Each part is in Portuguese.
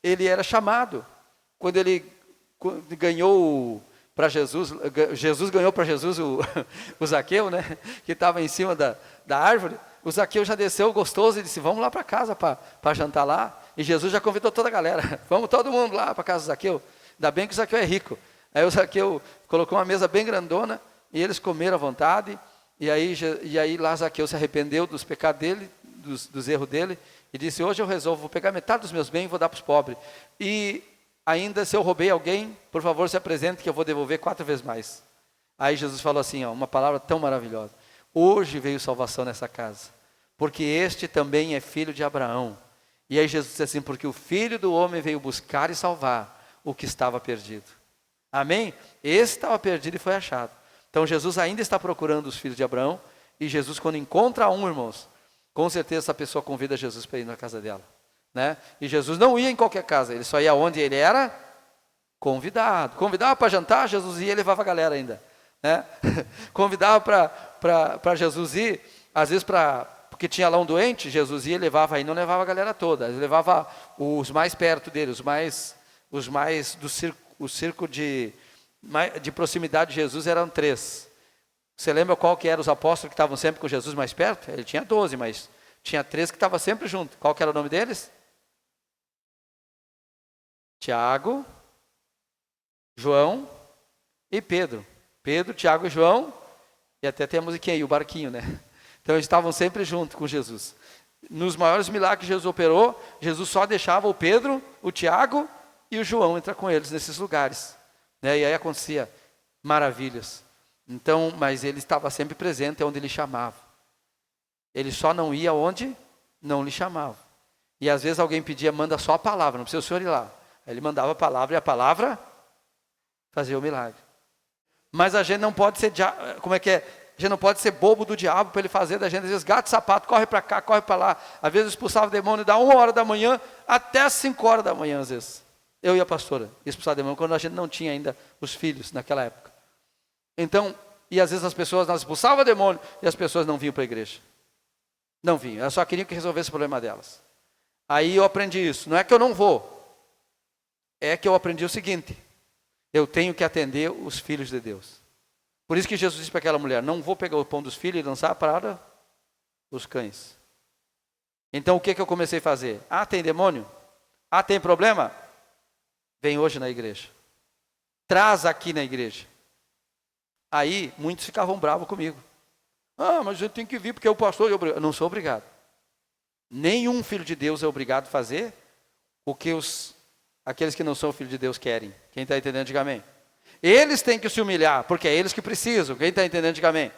ele era chamado. Quando ele ganhou para Jesus, Jesus ganhou para Jesus o Zaqueu, né? Que estava em cima da árvore. O Zaqueu já desceu gostoso e disse, vamos lá para casa para jantar lá. E Jesus já convidou toda a galera, vamos todo mundo lá para casa do Zaqueu. Ainda bem que o Zaqueu é rico. Aí o Zaqueu colocou uma mesa bem grandona e eles comeram à vontade. E aí lá Zaqueu se arrependeu dos pecados dele, dos erros dele, e disse, hoje eu resolvo, vou pegar metade dos meus bens e vou dar para os pobres. E ainda se eu roubei alguém, por favor se apresente que eu vou devolver 4 vezes mais. Aí Jesus falou assim, uma palavra tão maravilhosa. Hoje veio salvação nessa casa, porque este também é filho de Abraão. E aí Jesus disse assim, porque o Filho do Homem veio buscar e salvar o que estava perdido. Amém? Esse estava perdido e foi achado. Então Jesus ainda está procurando os filhos de Abraão, e Jesus quando encontra um, irmãos, com certeza essa pessoa convida Jesus para ir na casa dela. Né? E Jesus não ia em qualquer casa, ele só ia onde ele era convidado. Convidava para jantar, Jesus ia e levava a galera ainda. Né? Convidava para Jesus ir, às vezes porque tinha lá um doente, Jesus ia e levava, aí não levava a galera toda, ele levava os mais perto dele, os mais do círculo de proximidade de Jesus eram 3. Você lembra qual que eram os apóstolos que estavam sempre com Jesus mais perto? Ele tinha 12, mas tinha 3 que estavam sempre junto. Qual que era o nome deles? Tiago, João e Pedro. Pedro, Tiago e João, e até tem a musiquinha aí, o barquinho, né? Então eles estavam sempre juntos com Jesus. Nos maiores milagres que Jesus operou, Jesus só deixava o Pedro, o Tiago e o João entrar com eles nesses lugares. Né? E aí acontecia maravilhas. Então, mas ele estava sempre presente onde ele chamava. Ele só não ia onde não lhe chamava. E às vezes alguém pedia, manda só a palavra, não precisa o senhor ir lá. Aí ele mandava a palavra e a palavra fazia o milagre. Mas a gente não pode ser, como é que é? A gente não pode ser bobo do diabo para ele fazer da gente, às vezes gato e sapato, corre para cá, corre para lá. Às vezes expulsava o demônio da 1h da manhã até as 5h da manhã, às vezes. Eu e a pastora expulsava o demônio quando a gente não tinha ainda os filhos naquela época. Então, e às vezes as pessoas, nós expulsávamos o demônio e as pessoas não vinham para a igreja. Não vinham, elas só queriam que resolvesse o problema delas. Aí eu aprendi isso, não é que eu não vou, é que eu aprendi o seguinte, eu tenho que atender os filhos de Deus. Por isso que Jesus disse para aquela mulher, não vou pegar o pão dos filhos e lançar para os cães. Então o que eu comecei a fazer? Ah, tem demônio? Ah, tem problema? Vem hoje na igreja. Traz aqui na igreja. Aí muitos ficavam bravos comigo. Ah, mas a gente tem que vir porque o pastor é obrigado. Eu não sou obrigado. Nenhum filho de Deus é obrigado a fazer o que aqueles que não são filhos de Deus querem. Quem está entendendo, diga amém. Eles têm que se humilhar, porque é eles que precisam. Quem está entendendo, diga amém.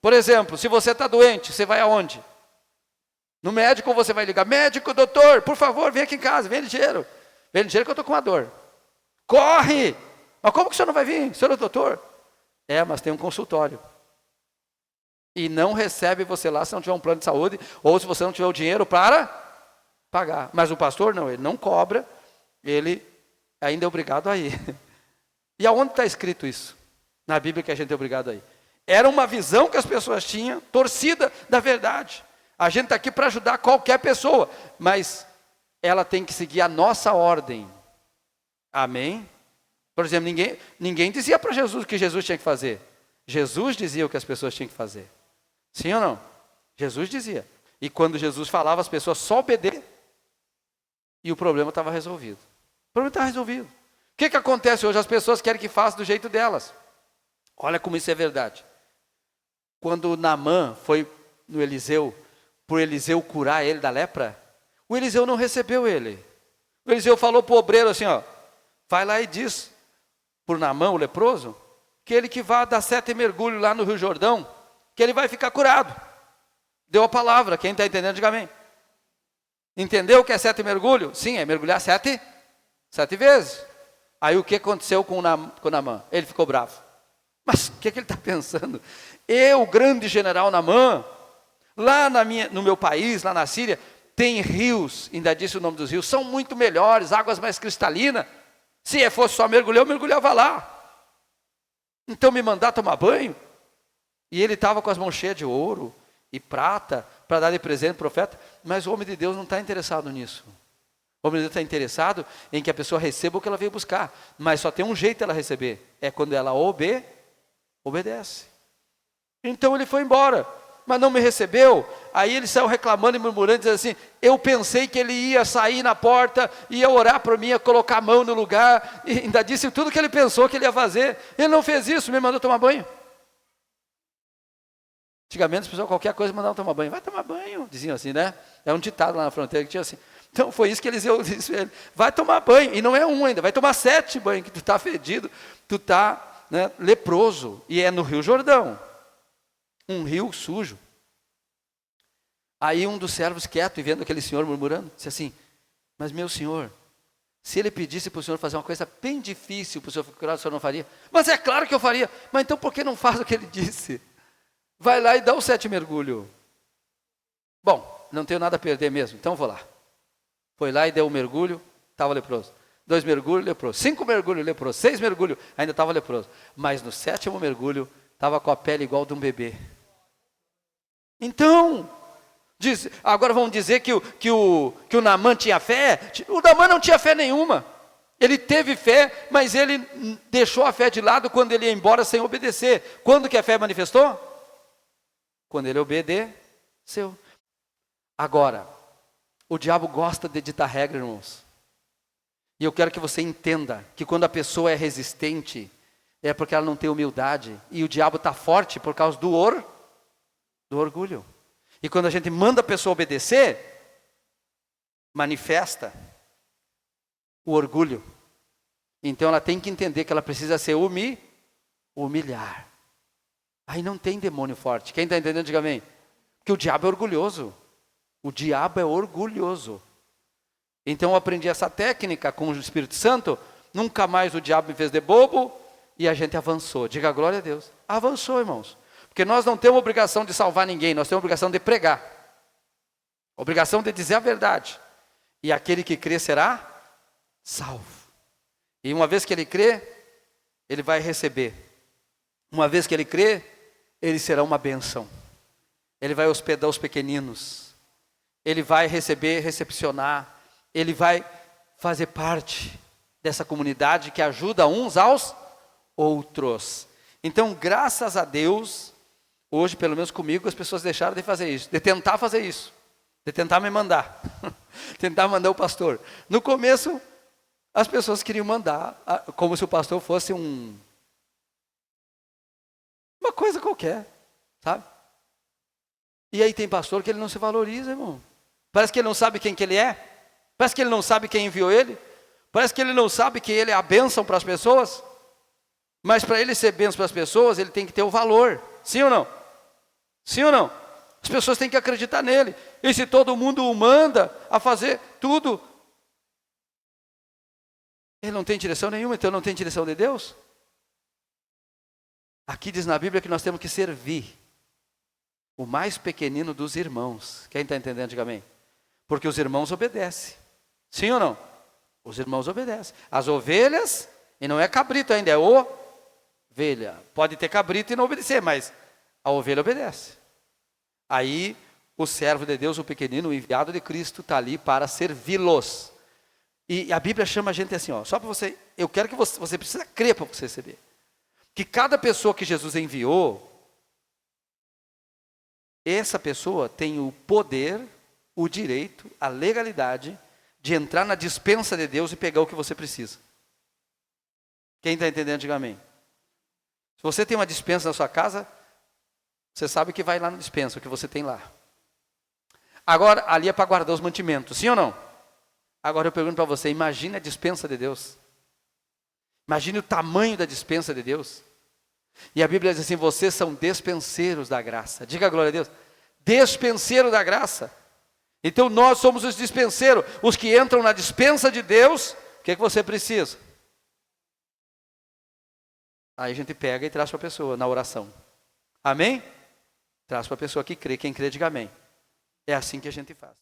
Por exemplo, se você está doente, você vai aonde? No médico você vai ligar, médico, doutor, por favor, vem aqui em casa, vem ligeiro. Vem ligeiro que eu estou com uma dor. Corre! Mas como que o senhor não vai vir? O senhor é doutor? É, mas tem um consultório. E não recebe você lá se não tiver um plano de saúde, ou se você não tiver o dinheiro para pagar. Mas o pastor não, ele não cobra, ele ainda é obrigado a ir. E aonde está escrito isso? Na Bíblia que a gente é obrigado a ir. Era uma visão que as pessoas tinham, torcida da verdade. A gente está aqui para ajudar qualquer pessoa, mas ela tem que seguir a nossa ordem. Amém? Por exemplo, ninguém dizia para Jesus o que Jesus tinha que fazer. Jesus dizia o que as pessoas tinham que fazer. Sim ou não? Jesus dizia. E quando Jesus falava, as pessoas só obedeciam e o problema estava resolvido. O problema está resolvido. O que acontece hoje? As pessoas querem que faça do jeito delas. Olha como isso é verdade. Quando Naamã foi no Eliseu, por Eliseu curar ele da lepra, o Eliseu não recebeu ele. O Eliseu falou para o obreiro assim, ó, vai lá e diz por Naamã, o leproso, que ele que vá dar 7 mergulhos lá no Rio Jordão, que ele vai ficar curado. Deu a palavra, quem está entendendo, diga amém. Entendeu o que é 7 mergulhos? Sim, é mergulhar 7 vezes. Aí o que aconteceu com Naamã? Ele ficou bravo. Mas o que ele está pensando? Eu, grande general Naamã, lá no meu país, lá na Síria, tem rios, ainda disse o nome dos rios, são muito melhores, águas mais cristalinas. Se fosse só mergulhar, eu mergulhava lá. Então me mandar tomar banho. E ele estava com as mãos cheias de ouro e prata, para dar de presente ao profeta, mas o homem de Deus não está interessado nisso. O homem de Deus está interessado em que a pessoa receba o que ela veio buscar. Mas só tem um jeito ela receber. É quando ela obedece. Então ele foi embora. Mas não me recebeu. Aí ele saiu reclamando e murmurando, dizendo assim: eu pensei que ele ia sair na porta, ia orar por mim, ia colocar a mão no lugar, e ainda disse tudo que ele pensou que ele ia fazer. Ele não fez isso, me mandou tomar banho. Antigamente as pessoas, qualquer coisa, mandavam tomar banho. Vai tomar banho, diziam assim, né? É um ditado lá na fronteira que tinha assim. Então foi isso que eles disseram, ele, vai tomar banho, e não é um ainda, vai tomar 7 banhos, que tu está fedido, tu está, né, leproso, e é no Rio Jordão, um rio sujo. Aí um dos servos quieto, e vendo aquele senhor murmurando, disse assim: mas meu senhor, se ele pedisse para o senhor fazer uma coisa bem difícil, para o senhor procurar, o senhor não faria? Mas é claro que eu faria. Mas então por que não faz o que ele disse? Vai lá e dá os 7 mergulhos. Bom, não tenho nada a perder mesmo, então vou lá. Foi lá e deu um mergulho, estava leproso. 2 mergulhos, leproso. 5 mergulhos, leproso. 6 mergulhos, ainda estava leproso. Mas no 7º mergulho, estava com a pele igual de um bebê. Então, agora vamos dizer que o Naamã tinha fé? O Naamã não tinha fé nenhuma. Ele teve fé, mas ele deixou a fé de lado quando ele ia embora sem obedecer. Quando que a fé manifestou? Quando ele obedeceu. Agora, o diabo gosta de ditar regra, irmãos. E eu quero que você entenda que quando a pessoa é resistente, é porque ela não tem humildade. E o diabo está forte por causa do orgulho. E quando a gente manda a pessoa obedecer, manifesta o orgulho. Então ela tem que entender que ela precisa se humilhar. Aí não tem demônio forte. Quem está entendendo, diga amém. Porque o diabo é orgulhoso. O diabo é orgulhoso. Então eu aprendi essa técnica com o Espírito Santo. Nunca mais o diabo me fez de bobo. E a gente avançou. Diga glória a Deus. Avançou, irmãos. Porque nós não temos obrigação de salvar ninguém. Nós temos obrigação de pregar. Obrigação de dizer a verdade. E aquele que crê será salvo. E uma vez que ele crê, ele vai receber. Uma vez que ele crê, ele será uma bênção. Ele vai hospedar os pequeninos. Ele vai recepcionar. Ele vai fazer parte dessa comunidade que ajuda uns aos outros. Então, graças a Deus, hoje, pelo menos comigo, as pessoas deixaram de fazer isso, de tentar fazer isso, de tentar me mandar, tentar mandar o pastor. No começo, as pessoas queriam mandar, como se o pastor fosse uma coisa qualquer, sabe? E aí tem pastor que ele não se valoriza, irmão. Parece que ele não sabe quem que ele é. Parece que ele não sabe quem enviou ele. Parece que ele não sabe que ele é a bênção para as pessoas. Mas para ele ser bênção para as pessoas, ele tem que ter o valor. Sim ou não? Sim ou não? As pessoas têm que acreditar nele. E se todo mundo o manda a fazer tudo, ele não tem direção nenhuma, então não tem direção de Deus. Aqui diz na Bíblia que nós temos que servir o mais pequenino dos irmãos. Quem está entendendo, diga amém. Porque os irmãos obedecem. Sim ou não? Os irmãos obedecem. As ovelhas, e não é cabrito ainda, é ovelha. Pode ter cabrito e não obedecer, mas a ovelha obedece. Aí o servo de Deus, o pequenino, o enviado de Cristo, está ali para servi-los. E a Bíblia chama a gente assim, ó, só para você, eu quero que você precisa crer para você receber. Que cada pessoa que Jesus enviou, essa pessoa tem o poder, o direito, a legalidade de entrar na despensa de Deus e pegar o que você precisa. Quem está entendendo, diga amém. Se você tem uma despensa na sua casa, você sabe que vai lá na despensa, o que você tem lá. Agora, ali é para guardar os mantimentos, sim ou não? Agora eu pergunto para você, imagine a despensa de Deus. Imagine o tamanho da despensa de Deus. E a Bíblia diz assim, vocês são despenseiros da graça. Diga a glória a Deus. Despenseiro da graça. Então nós somos os dispenseiros, os que entram na despensa de Deus. O que é que você precisa? Aí a gente pega e traz para a pessoa na oração. Amém? Traz para a pessoa que crê. Quem crê, diga amém. É assim que a gente faz.